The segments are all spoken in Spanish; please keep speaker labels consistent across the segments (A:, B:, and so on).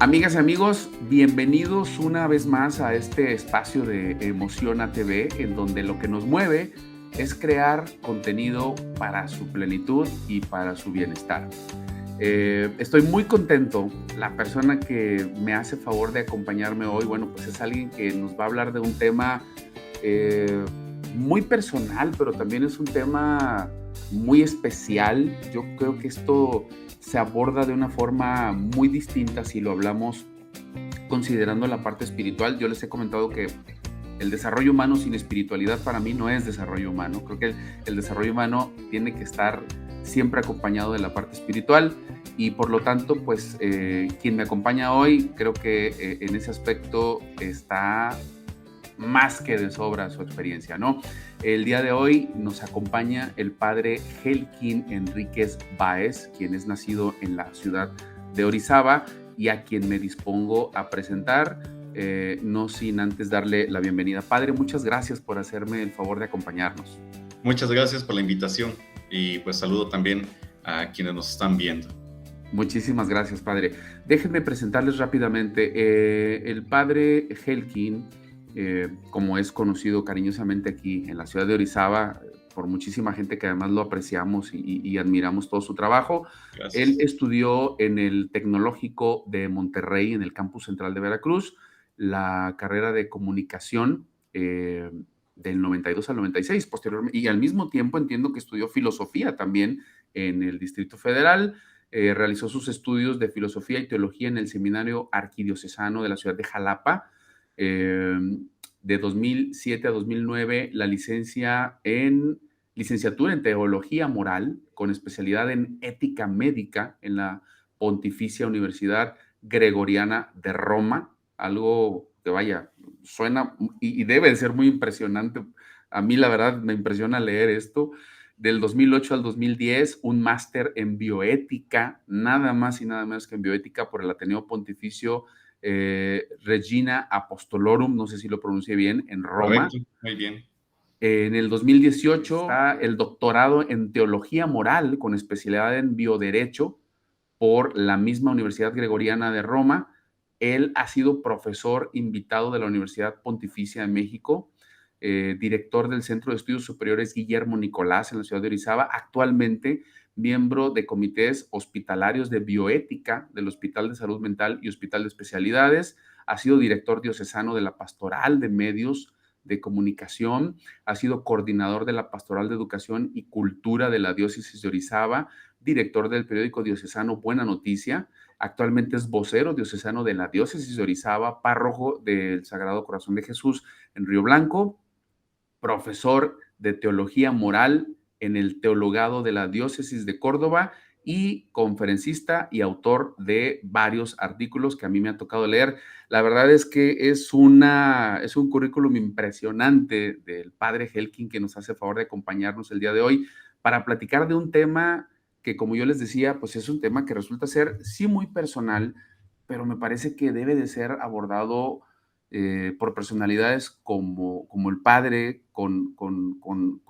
A: Amigas y amigos, bienvenidos una vez más a este espacio de Emoción ATV, en donde lo que nos mueve es crear contenido para su plenitud y para su bienestar. Estoy muy contento. La persona que me hace favor de acompañarme hoy, bueno, pues es alguien que nos va a hablar de un tema eh, muy personal, pero también es un tema muy especial. Yo creo que esto se aborda de una forma muy distinta si lo hablamos considerando la parte espiritual. Yo les he comentado que el desarrollo humano sin espiritualidad para mí no es desarrollo humano. Creo que el desarrollo humano tiene que estar siempre acompañado de la parte espiritual y por lo tanto, pues quien me acompaña hoy creo que en ese aspecto está más que de sobra su experiencia, ¿no? El día de hoy nos acompaña el padre Helkin Enríquez Báez, quien es nacido en la ciudad de Orizaba y a quien me dispongo a presentar, no sin antes darle la bienvenida. Padre, muchas gracias por hacerme el favor de acompañarnos.
B: Muchas gracias por la invitación y pues saludo también a quienes nos están viendo.
A: Muchísimas gracias, padre. Déjenme presentarles rápidamente. El padre Helkin, como es conocido cariñosamente aquí en la ciudad de Orizaba, por muchísima gente que además lo apreciamos y admiramos todo su trabajo. Él
B: Gracias.
A: estudió en el Tecnológico de Monterrey, en el campus central de Veracruz, la carrera de comunicación del 92 al 96, posteriormente, y al mismo tiempo entiendo que estudió filosofía también en el Distrito Federal. Realizó sus estudios de filosofía y teología en el Seminario Arquidiocesano de la ciudad de Jalapa. De 2007 a 2009, la licenciatura en teología moral con especialidad en ética médica en la Pontificia Universidad Gregoriana de Roma, algo que vaya, suena y debe de ser muy impresionante. A mí la verdad me impresiona leer esto. Del 2008 al 2010, un máster en bioética, nada más y nada menos que en bioética por el Ateneo Pontificio Regina Apostolorum, no sé si lo pronuncié bien, en Roma.
B: Correcto, muy bien.
A: En el 2018 está el doctorado en teología moral con especialidad en bioderecho por la misma Universidad Gregoriana de Roma. Él ha sido profesor invitado de la Universidad Pontificia de México, director del Centro de Estudios Superiores Guillermo Nicolás en la ciudad de Orizaba, actualmente miembro de comités hospitalarios de bioética del Hospital de Salud Mental y Hospital de Especialidades, ha sido director diocesano de la Pastoral de Medios de Comunicación, ha sido coordinador de la Pastoral de Educación y Cultura de la Diócesis de Orizaba, director del periódico diocesano Buena Noticia, actualmente es vocero diocesano de la Diócesis de Orizaba, párroco del Sagrado Corazón de Jesús en Río Blanco, profesor de teología moral en el teologado de la Diócesis de Córdoba y conferencista y autor de varios artículos que a mí me ha tocado leer. La verdad es que es un currículum impresionante del padre Helkin que nos hace el favor de acompañarnos el día de hoy para platicar de un tema que, como yo les decía, pues es un tema que resulta ser sí muy personal, pero me parece que debe de ser abordado por personalidades como el padre, con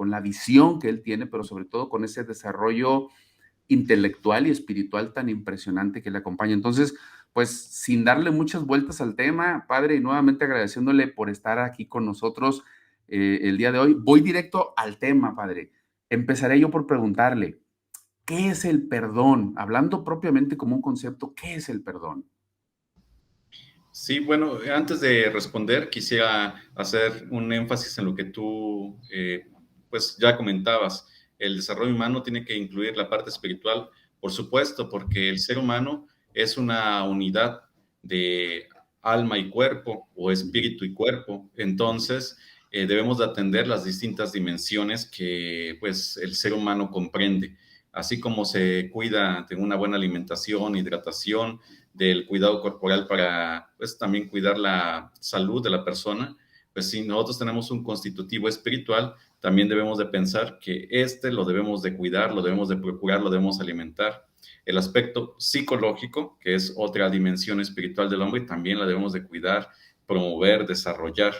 A: la visión que él tiene, pero sobre todo con ese desarrollo intelectual y espiritual tan impresionante que le acompaña. Entonces, pues sin darle muchas vueltas al tema, padre, y nuevamente agradeciéndole por estar aquí con nosotros el día de hoy, voy directo al tema, padre. Empezaré yo por preguntarle, ¿qué es el perdón? Hablando propiamente como un concepto, ¿qué es el perdón?
B: Sí, bueno, antes de responder, quisiera hacer un énfasis en lo que tú, pues ya comentabas. El desarrollo humano tiene que incluir la parte espiritual, por supuesto, porque el ser humano es una unidad de alma y cuerpo o espíritu y cuerpo. Entonces, debemos de atender las distintas dimensiones que, pues, el ser humano comprende. Así como se cuida de una buena alimentación, hidratación, del cuidado corporal para pues también cuidar la salud de la persona, pues si nosotros tenemos un constitutivo espiritual, también debemos de pensar que este lo debemos de cuidar, lo debemos de procurar, lo debemos alimentar. El aspecto psicológico, que es otra dimensión espiritual del hombre, también la debemos de cuidar, promover, desarrollar.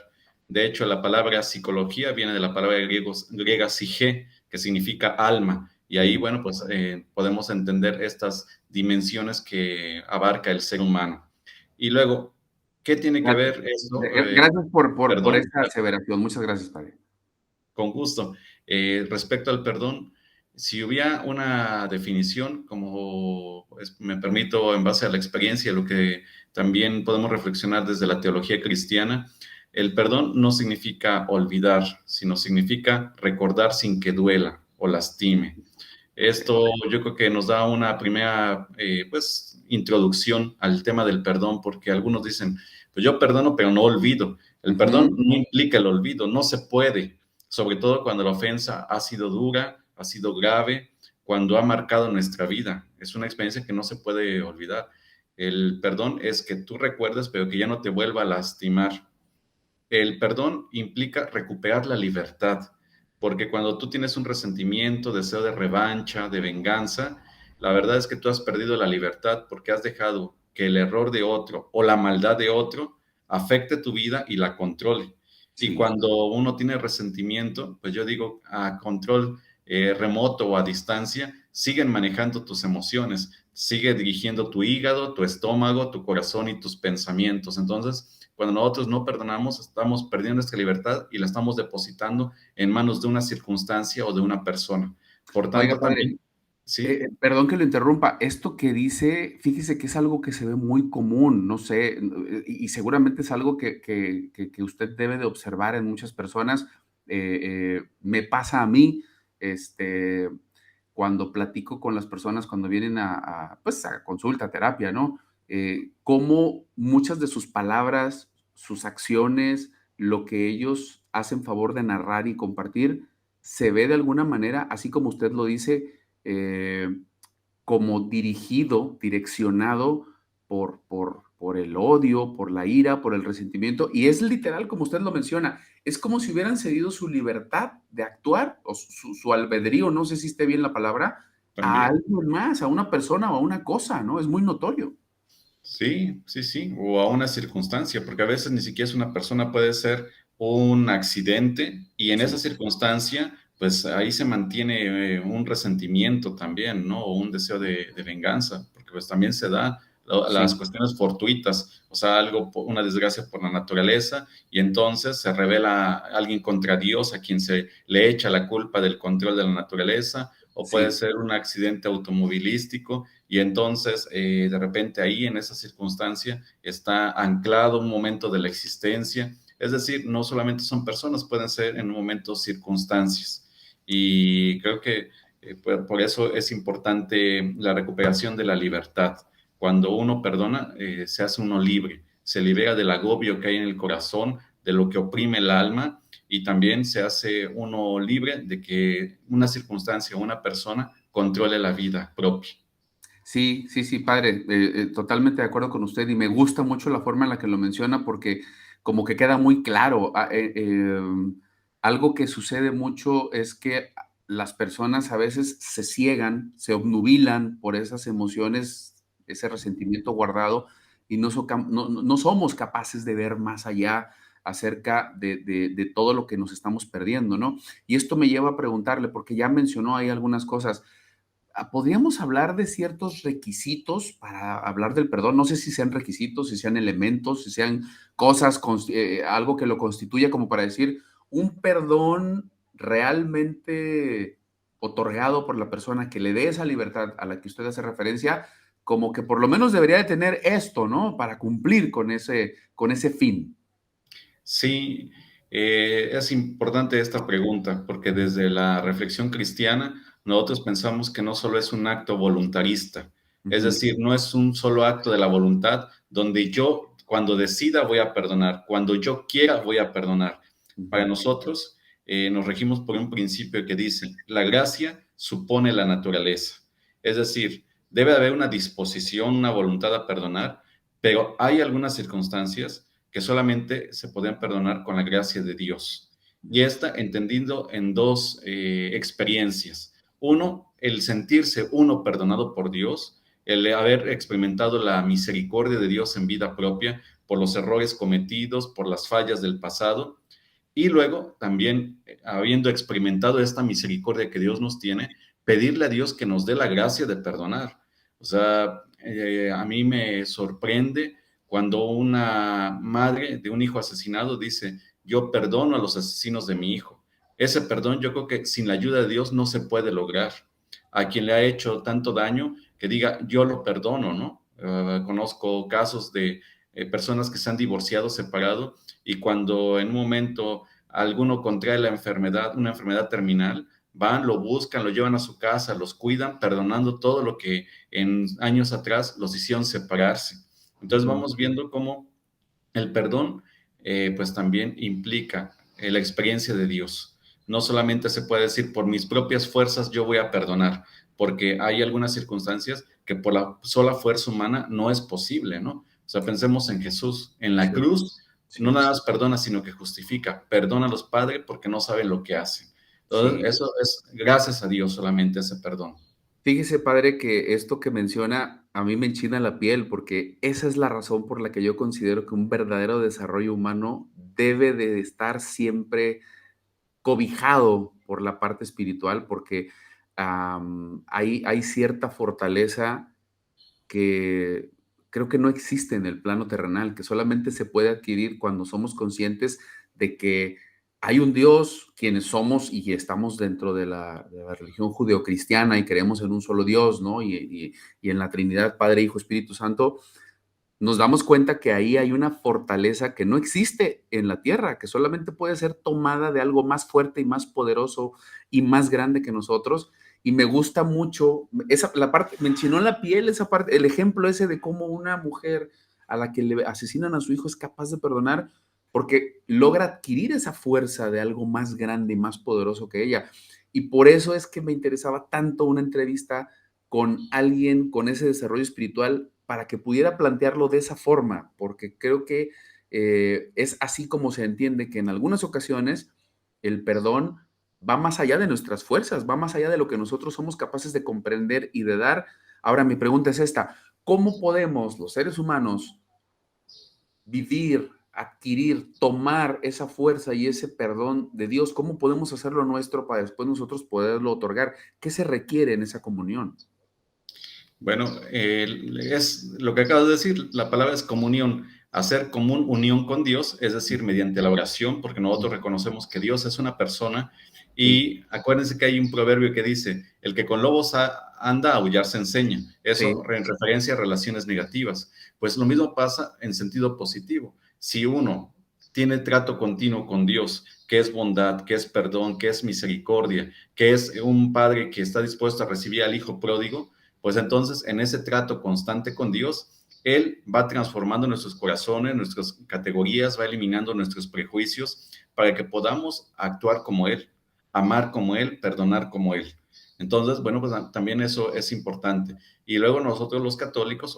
B: De hecho, la palabra psicología viene de la palabra griega psique, que significa alma. Y ahí, bueno, pues podemos entender estas dimensiones que abarca el ser humano. Y luego, ¿qué tiene que
A: Gracias,
B: ver esto?
A: gracias por
B: Perdón,
A: esa aseveración. Muchas gracias, padre.
B: con gusto. Respecto al perdón, si hubiera una definición, como me permito en base a la experiencia, lo que también podemos reflexionar desde la teología cristiana, el perdón no significa olvidar, sino significa recordar sin que duela o lastime. Esto yo creo que nos da una primera, pues, introducción al tema del perdón, porque algunos dicen, pues yo perdono, pero no olvido. El perdón
A: Ujú.
B: no implica el olvido, no se puede, sobre todo cuando la ofensa ha sido dura, ha sido grave, cuando ha marcado nuestra vida. Es una experiencia que no se puede olvidar. El perdón es que tú recuerdes, pero que ya no te vuelva a lastimar. El perdón implica recuperar la libertad, porque cuando tú tienes un resentimiento, deseo de revancha, de venganza, la verdad es que tú has perdido la libertad porque has dejado que el error de otro o la maldad de otro afecte tu vida y la controle. Y
A: Sí,
B: cuando uno tiene resentimiento, pues yo digo a control remoto o a distancia, siguen manejando tus emociones, sigue dirigiendo tu hígado, tu estómago, tu corazón y tus pensamientos. Entonces, cuando nosotros no perdonamos, estamos perdiendo nuestra libertad y la estamos depositando en manos de una circunstancia o de una persona. Por
A: oiga,
B: tanto,
A: padre,
B: también, sí,
A: perdón que lo interrumpa. Esto que dice, fíjese que es algo que se ve muy común, no sé, y seguramente es algo que usted debe de observar en muchas personas. Me pasa a mí, este, cuando platico con las personas, cuando vienen pues, a consulta, a terapia, ¿no? Cómo muchas de sus palabras, sus acciones, lo que ellos hacen favor de narrar y compartir, se ve de alguna manera, así como usted lo dice, eh, como dirigido, direccionado por el odio, por la ira, por el resentimiento. Y es literal, como usted lo menciona, es como si hubieran cedido su libertad de actuar o su albedrío, no sé si esté bien la palabra, a
B: también.
A: alguien más, a una persona o a una cosa, ¿no? Es muy notorio.
B: Sí, sí, sí, o a una circunstancia, porque a veces ni siquiera es una persona, puede ser un accidente y en esa
A: Sí,
B: circunstancia, pues ahí se mantiene un resentimiento también, ¿no? O un deseo de venganza, porque pues también se da las
A: sí,
B: cuestiones fortuitas, o sea, algo, una desgracia por la naturaleza y entonces se revela alguien contra Dios a quien se le echa la culpa del control de la naturaleza, o puede
A: sí.
B: ser un accidente automovilístico y entonces, de repente ahí en esa circunstancia está anclado un momento de la existencia. Es decir, no solamente son personas, pueden ser en un momento circunstancias. Y creo que por eso es importante la recuperación de la libertad. Cuando uno perdona, se hace uno libre, se libera del agobio que hay en el corazón, de lo que oprime el alma y también se hace uno libre de que una circunstancia o una persona controle la vida propia.
A: Sí, sí, sí, padre, totalmente de acuerdo con usted y me gusta mucho la forma en la que lo menciona porque como que queda muy claro. Algo que sucede mucho es que las personas a veces se ciegan, se obnubilan por esas emociones, ese resentimiento guardado y no somos capaces de ver más allá acerca de todo lo que nos estamos perdiendo, ¿no? Y esto me lleva a preguntarle, porque ya mencionó ahí algunas cosas. ¿Podríamos hablar de ciertos requisitos para hablar del perdón? No sé si sean requisitos, si sean elementos, si sean cosas, algo que lo constituya como para decir un perdón realmente otorgado por la persona que le dé esa libertad a la que usted hace referencia, como que por lo menos debería de tener esto, ¿no? Para cumplir con ese fin.
B: Sí, es importante esta pregunta porque desde la reflexión cristiana nosotros pensamos que no solo es un acto voluntarista, es
A: Ujú,
B: decir, no es un solo acto de la voluntad donde yo cuando decida voy a perdonar, cuando yo quiera voy a perdonar. Para
A: ujú.
B: nosotros nos regimos por un principio que dice, la gracia supone la naturaleza, es decir, debe haber una disposición, una voluntad a perdonar, pero hay algunas circunstancias que solamente se podían perdonar con la gracia de Dios. Y esta entendiendo en dos experiencias. Uno, el sentirse uno perdonado por Dios, el haber experimentado la misericordia de Dios en vida propia por los errores cometidos, por las fallas del pasado. Y luego también, habiendo experimentado esta misericordia que Dios nos tiene, pedirle a Dios que nos dé la gracia de perdonar. O sea, a mí me sorprende Cuando una madre de un hijo asesinado dice, yo perdono a los asesinos de mi hijo. Ese perdón yo creo que sin la ayuda de Dios no se puede lograr. A quien le ha hecho tanto daño, que diga, yo lo perdono, ¿no? Conozco casos de personas que se han divorciado, separado, y cuando en un momento alguno contrae la enfermedad, una enfermedad terminal, van, lo buscan, lo llevan a su casa, los cuidan, perdonando todo lo que en años atrás los hicieron separarse. Entonces vamos viendo cómo el perdón, pues también implica la experiencia de Dios. No solamente se puede decir por mis propias fuerzas yo voy a perdonar, porque hay algunas circunstancias que por la sola fuerza humana no es posible, ¿no? O sea, pensemos en Jesús, en la
A: Sí,
B: cruz, no
A: sí,
B: nada más perdona, sino que justifica. Perdona a los padres porque no saben lo que hacen. Entonces,
A: sí.
B: eso es gracias a Dios solamente ese perdón.
A: Fíjese, padre, que esto que menciona a mí me enchina la piel, porque esa es la razón por la que yo considero que un verdadero desarrollo humano debe de estar siempre cobijado por la parte espiritual, porque hay cierta fortaleza que creo que no existe en el plano terrenal, que solamente se puede adquirir cuando somos conscientes de que hay un Dios, quienes somos y estamos dentro de la religión judeocristiana y creemos en un solo Dios, ¿no? Y en la Trinidad, Padre, Hijo, Espíritu Santo, nos damos cuenta que ahí hay una fortaleza que no existe en la tierra, que solamente puede ser tomada de algo más fuerte y más poderoso y más grande que nosotros. Y me gusta mucho esa, la parte, me enchinó la piel esa parte, el ejemplo ese de cómo una mujer a la que le asesinan a su hijo es capaz de perdonar porque logra adquirir esa fuerza de algo más grande y más poderoso que ella. Y por eso es que me interesaba tanto una entrevista con alguien con ese desarrollo espiritual para que pudiera plantearlo de esa forma, porque creo que es así como se entiende que en algunas ocasiones el perdón va más allá de nuestras fuerzas, va más allá de lo que nosotros somos capaces de comprender y de dar. Ahora, mi pregunta es esta, ¿cómo podemos los seres humanos vivir, adquirir, tomar esa fuerza y ese perdón de Dios? ¿Cómo podemos hacerlo nuestro para después nosotros poderlo otorgar? ¿Qué se requiere en esa comunión?
B: Bueno, es lo que acabas de decir, la palabra es comunión, hacer común unión con Dios, es decir, mediante la oración, porque nosotros reconocemos que Dios es una persona
A: Sí,
B: y acuérdense que hay un proverbio que dice, el que con lobos anda, a aullar se enseña, eso
A: sí,
B: en referencia a relaciones negativas. Pues lo mismo pasa en sentido positivo. Si uno tiene trato continuo con Dios, que es bondad, que es perdón, que es misericordia, que es un padre que está dispuesto a recibir al hijo pródigo, pues entonces en ese trato constante con Dios, Él va transformando nuestros corazones, nuestras categorías, va eliminando nuestros prejuicios para que podamos actuar como Él, amar como Él, perdonar como Él. Entonces, bueno, pues también eso es importante. Y luego nosotros los católicos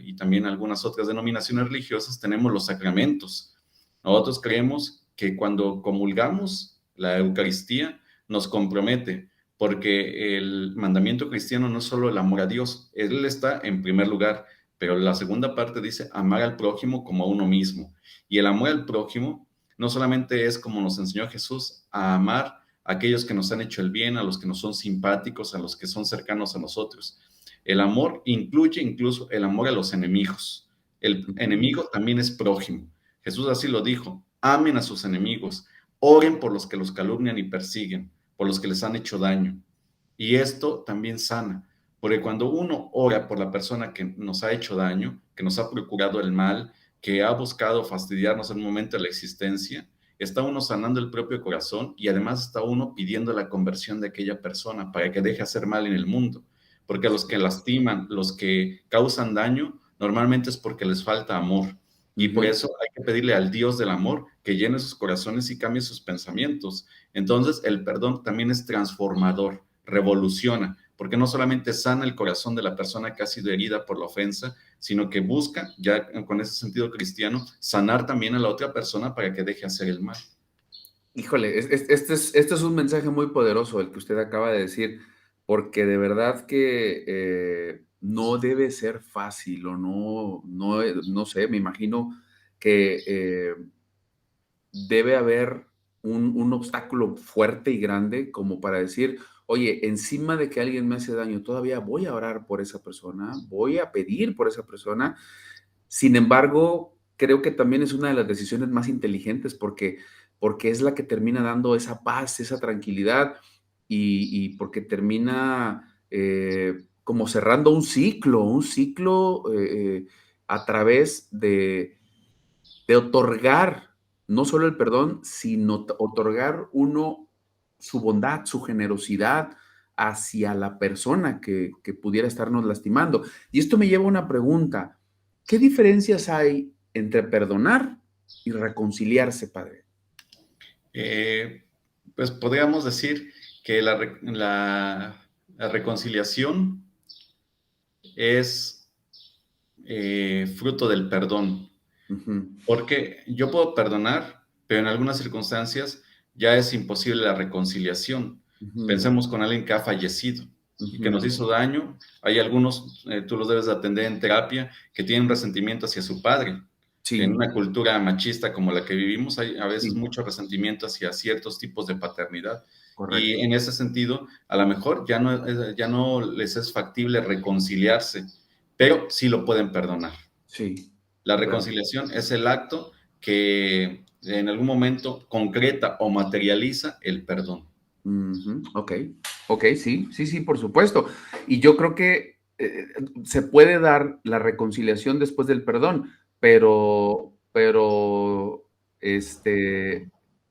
B: y también algunas otras denominaciones religiosas tenemos los sacramentos. Nosotros creemos que cuando comulgamos la Eucaristía nos compromete porque el mandamiento cristiano no es solo el amor a Dios, Él está en primer lugar, pero la segunda parte dice amar al prójimo como a uno mismo. Y el amor al prójimo no solamente es como nos enseñó Jesús, a amar a aquellos que nos han hecho el bien, a los que nos son simpáticos, a los que son cercanos a nosotros. El amor incluye incluso el amor a los enemigos. El
A: ujú,
B: enemigo también es prójimo. Jesús así lo dijo, amen a sus enemigos, oren por los que los calumnian y persiguen, por los que les han hecho daño. Y esto también sana, porque cuando uno ora por la persona que nos ha hecho daño, que nos ha procurado el mal, que ha buscado fastidiarnos en un momento de la existencia, está uno sanando el propio corazón y además está uno pidiendo la conversión de aquella persona para que deje hacer mal en el mundo. Porque a los que
A: sí,
B: lastiman, los que causan daño, normalmente es porque les falta amor. Y por
A: ujú.
B: eso hay que pedirle al Dios del amor que llene sus corazones y cambie sus pensamientos. Entonces, el perdón también es transformador, revoluciona, porque no solamente sana el corazón de la persona que ha sido herida por la ofensa, sino que busca, ya con ese sentido cristiano, sanar también a la otra persona para que deje hacer el mal.
A: Híjole, este es un mensaje muy poderoso el que usted acaba de decir, porque de verdad que no debe ser fácil o no sé, me imagino que debe haber un obstáculo fuerte y grande como para decir, oye, encima de que alguien me hace daño, todavía voy a orar por esa persona, voy a pedir por esa persona. Sin embargo, creo que también es una de las decisiones más inteligentes porque es la que termina dando esa paz, esa tranquilidad y porque termina como cerrando un ciclo a través de otorgar no solo el perdón, sino otorgar uno su bondad, su generosidad hacia la persona que pudiera estarnos lastimando. Y esto me lleva a una pregunta. ¿Qué diferencias hay entre perdonar y reconciliarse, padre?
B: Eh, pues podríamos decir que la reconciliación es fruto del perdón,
A: Ujú,
B: porque yo puedo perdonar, pero en algunas circunstancias ya es imposible la reconciliación.
A: ujú,
B: Pensemos con alguien que ha fallecido y que nos
A: ujú.
B: hizo daño. Hay algunos, tú los debes de atender en terapia, que tienen resentimiento hacia su padre. En
A: Sí,
B: una cultura machista como la que vivimos, hay a veces
A: sí,
B: mucho resentimiento hacia ciertos tipos de paternidad. Y
A: correcto.
B: en ese sentido, a lo mejor ya no les es factible reconciliarse, pero sí lo pueden perdonar.
A: Sí,
B: La
A: claro.
B: reconciliación es el acto que en algún momento concreta o materializa el perdón.
A: Ujú, ok, ok, sí, sí, sí, por supuesto. Y yo creo que se puede dar la reconciliación después del perdón, pero,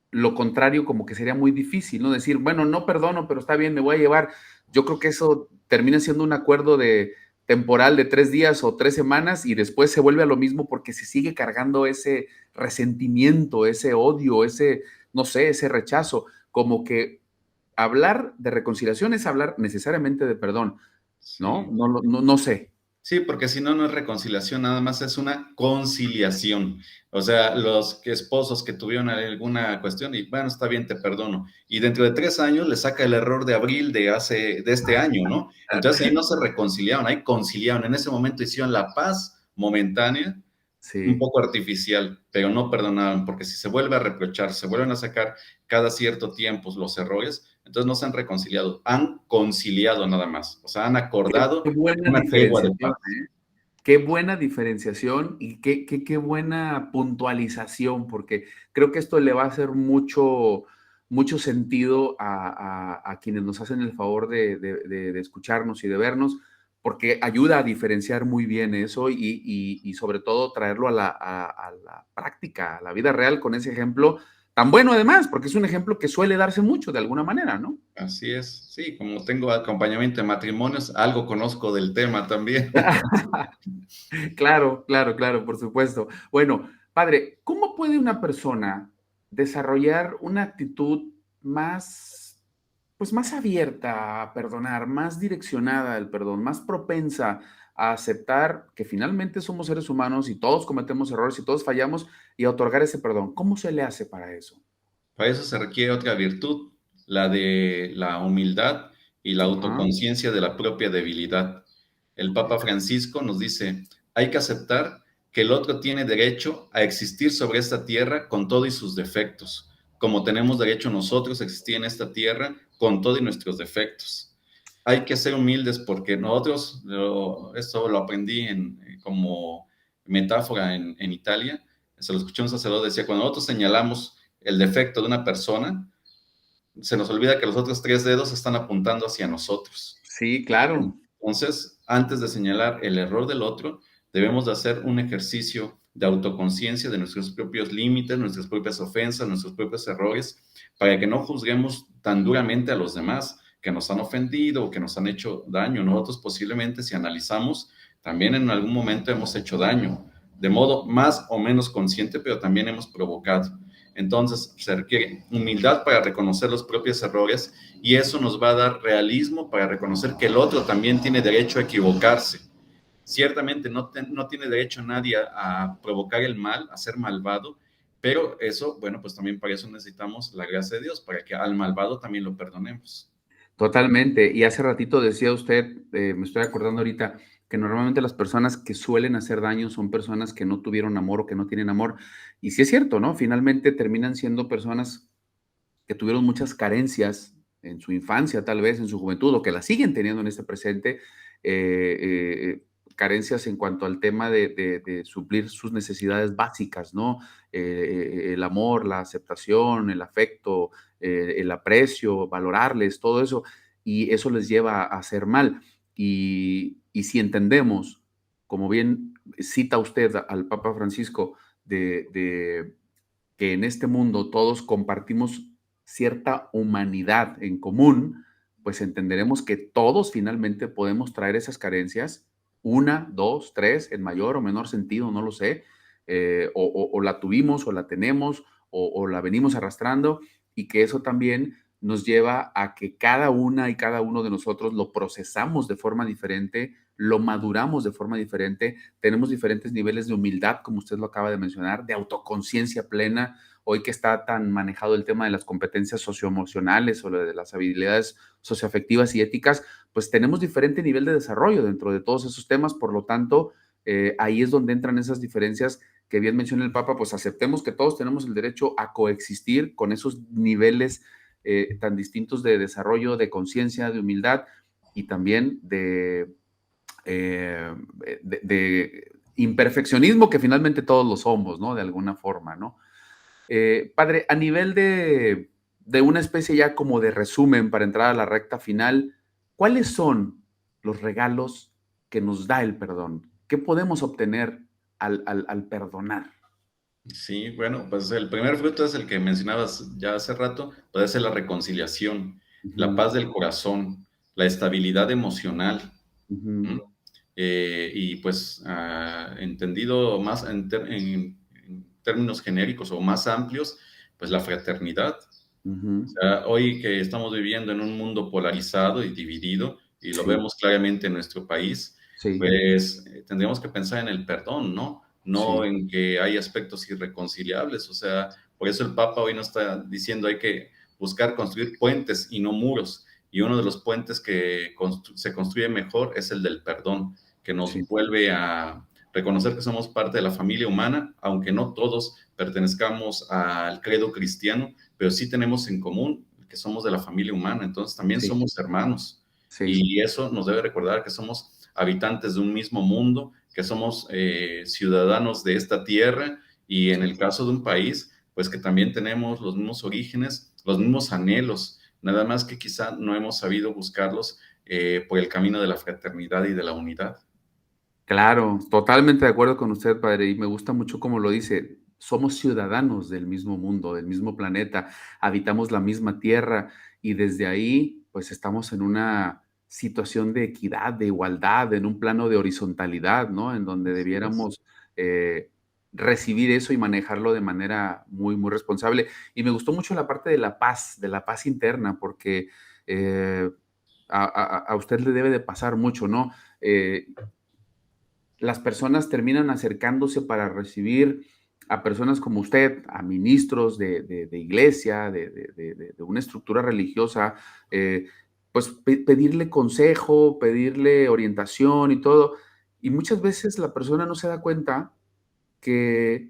A: lo contrario como que sería muy difícil, ¿no? Decir, bueno, no perdono, pero está bien, me voy a llevar. Yo creo que eso termina siendo un acuerdo de temporal de 3 días o 3 semanas y después se vuelve a lo mismo porque se sigue cargando ese resentimiento, ese odio, ese, no sé, ese rechazo, como que hablar de reconciliación es hablar necesariamente de perdón, ¿no?
B: Sí.
A: No sé.
B: Sí, porque si no, no es reconciliación, nada más es una conciliación. O sea, esposos que tuvieron alguna cuestión y bueno, está bien, te perdono. Y dentro de 3 años le saca el error de abril de este año, ¿no? Entonces ahí no se reconciliaron, ahí conciliaron. En ese momento hicieron la paz momentánea, un
A: Sí.
B: poco artificial, pero no perdonaron, porque si se vuelve a reprochar, se vuelven a sacar cada cierto tiempo los errores, entonces no se han reconciliado, han conciliado nada más, o sea, han
A: Qué
B: acordado
A: buena
B: una tregua de
A: diferenciación,
B: paz.
A: ¿eh? Qué buena diferenciación y qué buena puntualización, porque creo que esto le va a hacer mucho sentido a quienes nos hacen el favor de escucharnos y de vernos, porque ayuda a diferenciar muy bien eso y sobre todo traerlo a la práctica, a la vida real con ese ejemplo tan bueno además, porque es un ejemplo que suele darse mucho de alguna manera, ¿no?
B: Así es, sí, como tengo acompañamiento de matrimonios, algo conozco del tema también.
A: Claro, claro, claro, por supuesto. Bueno, padre, ¿cómo puede una persona desarrollar una actitud más, pues más abierta a perdonar, más direccionada al perdón, más propensa a aceptar que finalmente somos seres humanos y todos cometemos errores y todos fallamos y a otorgar ese perdón? ¿Cómo se le hace para eso?
B: Para eso se requiere otra virtud, la de la humildad y la
A: Ajá,
B: autoconciencia de la propia debilidad. El Papa Francisco nos dice, hay que aceptar que el otro tiene derecho a existir sobre esta tierra con todo y sus defectos, como tenemos derecho nosotros a existir en esta tierra con todo y nuestros defectos. Hay que ser humildes porque nosotros, esto lo aprendí como metáfora en Italia, se lo escuché a un sacerdote, decía, cuando nosotros señalamos el defecto de una persona, se nos olvida que los otros 3 dedos están apuntando hacia nosotros.
A: sí, claro.
B: Entonces, antes de señalar el error del otro, debemos de hacer un ejercicio de autoconciencia de nuestros propios límites, nuestras propias ofensas, nuestros propios errores, para que no juzguemos tan duramente a los demás que nos han ofendido o que nos han hecho daño. Nosotros posiblemente, si analizamos, también en algún momento hemos hecho daño, de modo más o menos consciente, pero también hemos provocado. Entonces, se requiere humildad para reconocer los propios errores y eso nos va a dar realismo para reconocer que el otro también tiene derecho a equivocarse. Ciertamente no tiene derecho nadie a provocar el mal, a ser malvado, pero eso, bueno, pues también para eso necesitamos la gracia de Dios, para que al malvado también lo perdonemos.
A: Totalmente. Y hace ratito decía usted, me estoy acordando ahorita, que normalmente las personas que suelen hacer daño son personas que no tuvieron amor o que no tienen amor. Y sí es cierto, ¿no? Finalmente terminan siendo personas que tuvieron muchas carencias en su infancia, tal vez en su juventud, o que las siguen teniendo en este presente, carencias en cuanto al tema de suplir sus necesidades básicas, ¿no? El amor, la aceptación, el afecto, el aprecio, valorarles, todo eso, y eso les lleva a hacer mal. Y si entendemos, como bien cita usted al Papa Francisco, de que en este mundo todos compartimos cierta humanidad en común, pues entenderemos que todos finalmente podemos traer esas carencias, una, dos, tres, en mayor o menor sentido, no lo sé, o la tuvimos o la tenemos o la venimos arrastrando, y que eso también nos lleva a que cada una y cada uno de nosotros lo procesamos de forma diferente, lo maduramos de forma diferente, tenemos diferentes niveles de humildad, como usted lo acaba de mencionar, de autoconciencia plena. Hoy que está tan manejado el tema de las competencias socioemocionales o de las habilidades socioafectivas y éticas, pues tenemos diferente nivel de desarrollo dentro de todos esos temas. Por lo tanto, ahí es donde entran esas diferencias que bien menciona el Papa. Pues aceptemos que todos tenemos el derecho a coexistir con esos niveles tan distintos de desarrollo, de conciencia, de humildad y también eh, de imperfeccionismo, que finalmente todos lo somos, ¿no? De alguna forma, ¿no? Padre, a nivel de una especie ya como de resumen para entrar a la recta final, ¿cuáles son los regalos que nos da el perdón? ¿Qué podemos obtener al perdonar?
B: Sí, bueno, pues el primer fruto es el que mencionabas ya hace rato, puede ser la reconciliación, la
A: Ujú,
B: paz del corazón, la estabilidad emocional.
A: ujú,
B: ¿M? Y pues entendido más en términos genéricos o más amplios, pues la fraternidad. O
A: ujú.
B: sea, hoy que estamos viviendo en un mundo polarizado y dividido, y lo
A: Sí,
B: vemos claramente en nuestro país,
A: sí,
B: pues tendríamos que pensar en el perdón, ¿no? No
A: sí,
B: en que hay aspectos irreconciliables. O sea, por eso el Papa hoy nos está diciendo hay que buscar construir puentes y no muros. Y uno de los puentes que se construye mejor es el del perdón, que
A: sí,
B: nos vuelve a reconocer que somos parte de la familia humana, aunque no todos pertenezcamos al credo cristiano, pero sí tenemos en común que somos de la familia humana, entonces también
A: sí,
B: somos hermanos.
A: sí,
B: Y eso nos debe recordar que somos habitantes de un mismo mundo, que somos ciudadanos de esta tierra y en
A: sí.
B: el caso de un país, pues que también tenemos los mismos orígenes, los mismos anhelos, nada más que quizá no hemos sabido buscarlos por el camino de la fraternidad y de la unidad.
A: Claro, totalmente de acuerdo con usted, padre, y me gusta mucho cómo lo dice. Somos ciudadanos del mismo mundo, del mismo planeta, habitamos la misma tierra y desde ahí, pues estamos en una situación de equidad, de igualdad, en un plano de horizontalidad, ¿no? En donde
B: Así es.
A: debiéramos eh, recibir eso y manejarlo de manera muy, muy responsable. Y me gustó mucho la parte de la paz interna, porque eh, a usted le debe de pasar mucho, ¿no? Eh, las personas terminan acercándose para recibir a personas como usted, a ministros de iglesia, de una estructura religiosa, pues pedirle consejo, pedirle orientación y todo. Y muchas veces la persona no se da cuenta que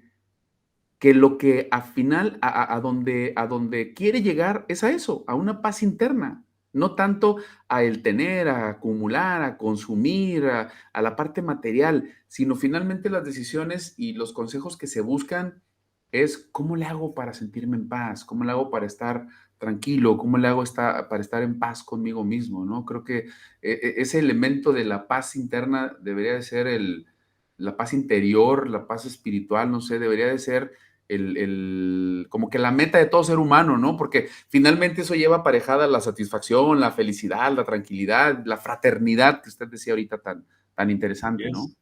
A: lo que al final a donde quiere llegar es a eso, a una paz interna, no tanto a el tener, a acumular, a consumir, a la parte material, sino finalmente las decisiones y los consejos que se buscan es cómo le hago para sentirme en paz, cómo le hago para estar tranquilo, cómo le hago para estar en paz conmigo mismo, ¿no? Creo que ese elemento de la paz interna debería de ser la paz interior, la paz espiritual, no sé, debería de ser como que la meta de todo ser humano, ¿no? Porque finalmente eso lleva aparejada la satisfacción, la felicidad, la tranquilidad, la fraternidad que usted decía ahorita tan
B: Así
A: interesante, ¿no?
B: es.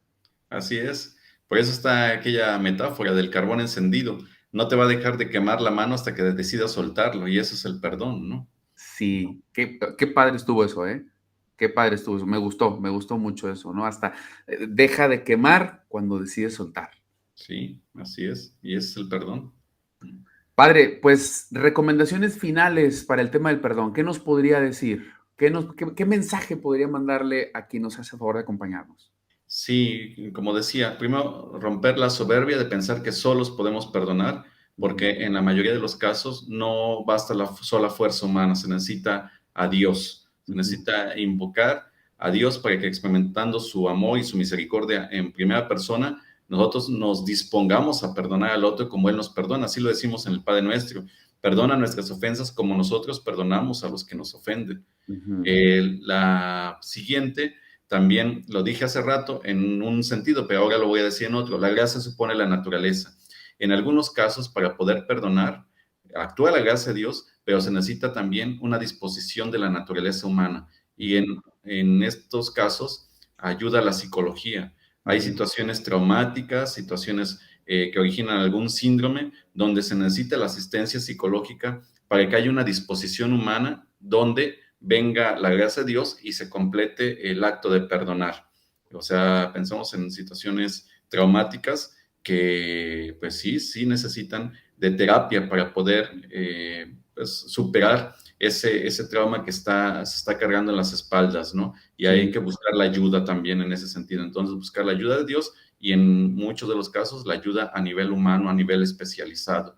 B: Así es. Por eso está aquella metáfora del carbón encendido. No te va a dejar de quemar la mano hasta que decidas soltarlo, y eso es el perdón, ¿no?
A: Sí, qué padre estuvo eso, ¿eh? Qué padre estuvo eso. Me gustó mucho eso, ¿no? Hasta deja de quemar cuando decides soltar.
B: Sí, así es. Y ese es el perdón.
A: Padre, pues recomendaciones finales para el tema del perdón. ¿Qué nos podría decir? ¿Qué mensaje podría mandarle a quien nos hace favor de acompañarnos?
B: Sí, como decía, primero romper la soberbia de pensar que solos podemos perdonar,
A: Ujú,
B: porque en la mayoría de los casos no basta la sola fuerza humana, se necesita a Dios, se
A: ujú,
B: necesita invocar a Dios para que experimentando su amor y su misericordia en primera persona, nosotros nos dispongamos a perdonar al otro como Él nos perdona. Así lo decimos en el Padre Nuestro. Perdona nuestras ofensas como nosotros perdonamos a los que nos ofenden.
A: Ujú.
B: La siguiente, también lo dije hace rato en un sentido, pero ahora lo voy a decir en otro. La gracia supone la naturaleza. En algunos casos, para poder perdonar, actúa la gracia de Dios, pero se necesita también una disposición de la naturaleza humana. Y en estos casos ayuda la psicología. Hay
A: Ujú.
B: situaciones traumáticas, situaciones que originan algún síndrome, donde se necesita la asistencia psicológica para que haya una disposición humana donde venga la gracia de Dios y se complete el acto de perdonar. O sea, pensamos en situaciones traumáticas que pues sí necesitan de terapia para poder pues, superar ese trauma que se está cargando en las espaldas, ¿no? Y hay
A: Sí,
B: que buscar la ayuda también en ese sentido. Entonces, buscar la ayuda de Dios y en muchos de los casos la ayuda a nivel humano, a nivel especializado.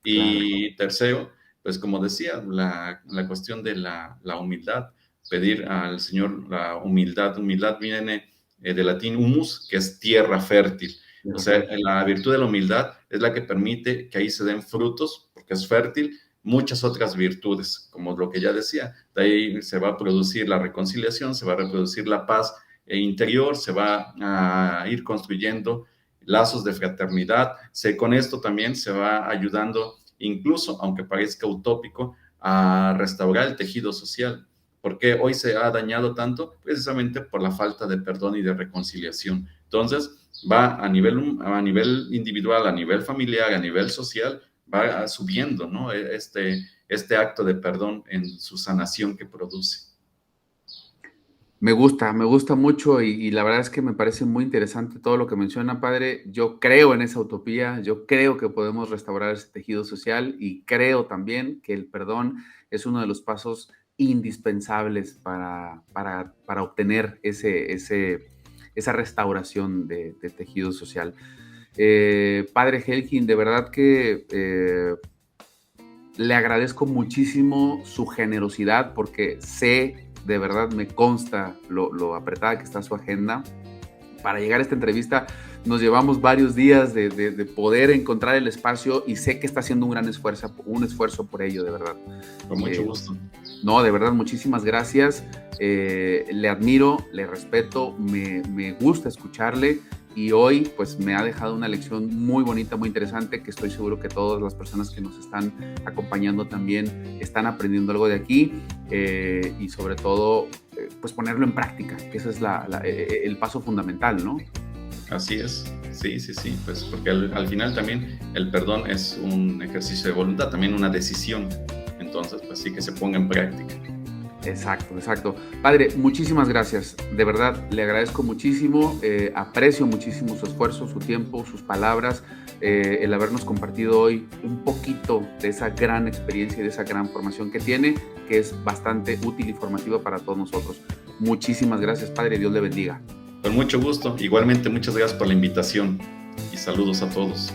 A: claro.
B: Y tercero, pues como decía, la cuestión de la humildad, pedir al Señor la humildad. Humildad viene del latín humus, que es tierra fértil.
A: De
B: O sea,
A: repente.
B: la virtud de la humildad es la que permite que ahí se den frutos, porque es fértil, muchas otras virtudes, como lo que ya decía. De ahí se va a producir la reconciliación, se va a reproducir la paz interior, se va a ir construyendo lazos de fraternidad. Con esto también se va ayudando, incluso, aunque parezca utópico, a restaurar el tejido social. Porque hoy se ha dañado tanto precisamente por la falta de perdón y de reconciliación. Entonces, va a nivel individual, a nivel familiar, a nivel social, va subiendo, ¿no? Este acto de perdón en su sanación que produce.
A: Me gusta mucho y la verdad es que me parece muy interesante todo lo que menciona, padre. Yo creo en esa utopía, yo creo que podemos restaurar ese tejido social y creo también que el perdón es uno de los pasos indispensables para obtener esa restauración de tejido social. Padre Helkin, de verdad que le agradezco muchísimo su generosidad porque sé, de verdad me consta lo apretada que está su agenda. Para llegar a esta entrevista nos llevamos varios días de poder encontrar el espacio y sé que está haciendo un esfuerzo por ello, de verdad.
B: Con mucho gusto.
A: No, de verdad, muchísimas gracias. Le admiro, le respeto, me gusta escucharle y hoy pues me ha dejado una lección muy bonita, muy interesante que estoy seguro que todas las personas que nos están acompañando también están aprendiendo algo de aquí y sobre todo pues ponerlo en práctica, que ese es el paso fundamental, ¿no?
B: Así es, sí, pues porque al final también el perdón es un ejercicio de voluntad, también una decisión. Entonces, pues sí que se ponga en práctica.
A: Exacto, exacto. Padre, muchísimas gracias. De verdad, le agradezco muchísimo, aprecio muchísimo su esfuerzo, su tiempo, sus palabras, el habernos compartido hoy un poquito de esa gran experiencia y de esa gran formación que tiene, que es bastante útil y formativa para todos nosotros. Muchísimas gracias, Padre. Dios le bendiga.
B: Con mucho gusto. Igualmente, muchas gracias por la invitación y saludos a todos.